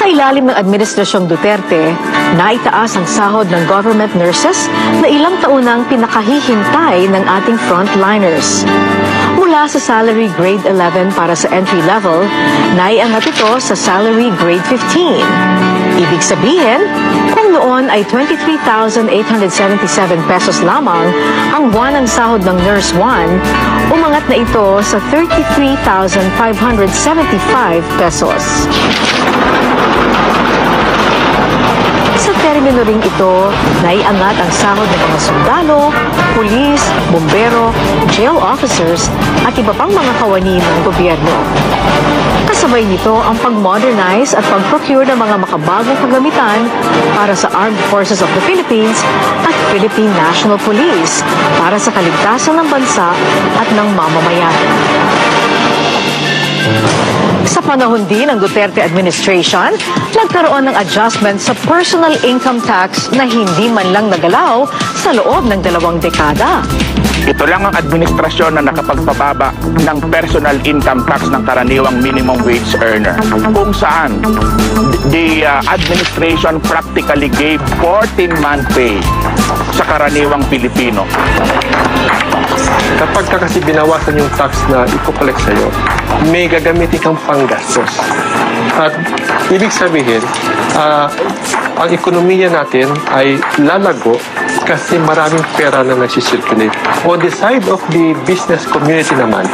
Sa ilalim ng Administrasyong Duterte, naitaas ang sahod ng government nurses na ilang taon nang pinakahihintay ng ating frontliners. Mula sa salary grade 11 para sa entry level, naiangat ito sa salary grade 15. Ibig sabihin, kung noon ay 23,877 pesos lamang ang buwanang sahod ng Nurse 1, umangat na ito sa 33,575 pesos. Sa termino ring ito, naiangat ang sahod ng mga sundalo, pulis, bombero, jail officers at iba pang mga kawani ng gobyerno. Kasabay nito ang pag-modernize at pag-procure ng mga makabagong kagamitan para sa Armed Forces of the Philippines at Philippine National Police para sa kaligtasan ng bansa at ng mamamayan. Sa panahon din ng Duterte administration, nagkaroon ng adjustment sa personal income tax na hindi man lang nagalaw sa loob ng 2 dekada. Ito lang ang administrasyon na nakapagpababa ng personal income tax ng karaniwang minimum wage earner, kung saan the administration practically gave 14-month pay sa karaniwang Pilipino. Kapag ka kasi binawasan yung tax na iko-collect sa'yo, may gagamitin kang panggastos. At ibig sabihin, ang ekonomiya natin ay lalago kasi maraming pera na nagsisirculate. On the side of the business community naman,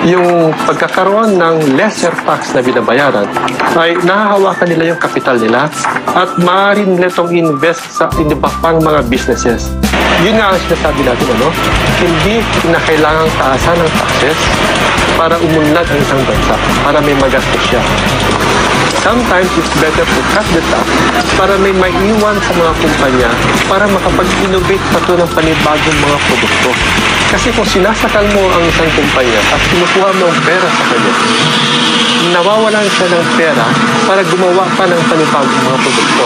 yung pagkakaroon ng lesser tax na binabayaran ay nahahawakan nila yung kapital nila at maaari nila itong invest sa iba pang mga businesses. Yun nga ang sinasabi natin, hindi na kailangang taasan ng taxes para umunlad ang isang bansa, para may magastos siya. Sometimes it's better to cut the tax para may maiwan sa mga kumpanya para makapag-innovate pa ito ng panibagong mga produkto. Kasi kung sinasakal mo ang isang kumpanya at kinukuha mo ang pera sa kanya, nawawalan siya ng pera para gumawa pa ng panibagong mga produkto.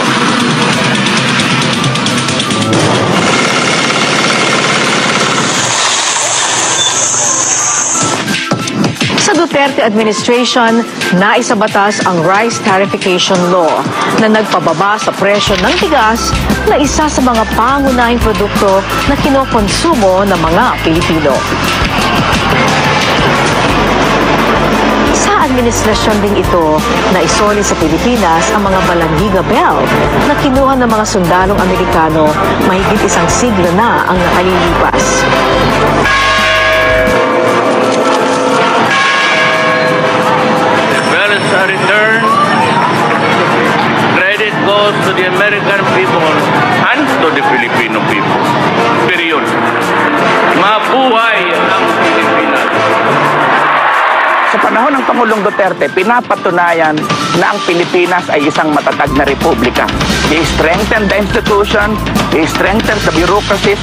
Sa Duterte administration, naisabatas ang Rice Tarification Law na nagpababa sa presyo ng bigas na isa sa mga pangunahing produkto na kinokonsumo ng mga Pilipino. Sa administrasyon ding ito, naisoli sa Pilipinas ang mga Balangiga Belt na kinuha ng mga sundalong Amerikano mahigit 1 siglo na ang nakalilipas. A return, credit goes to the American people and to the Filipino people. Period. Mabuhay ang Pilipinas. Sa panahon ng Pangulong Duterte, pinapatunayan na ang Pilipinas ay isang matatag na republika. They strengthened the institution, they strengthened the bureaucracies,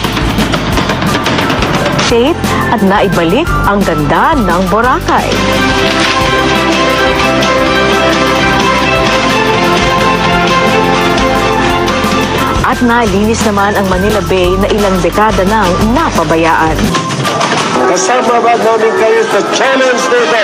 Shape at naibalik ang ganda ng Boracay. At nalinis naman ang Manila Bay na ilang dekada nang napabayaan. Kasama ba namin kayo sa challenge nito?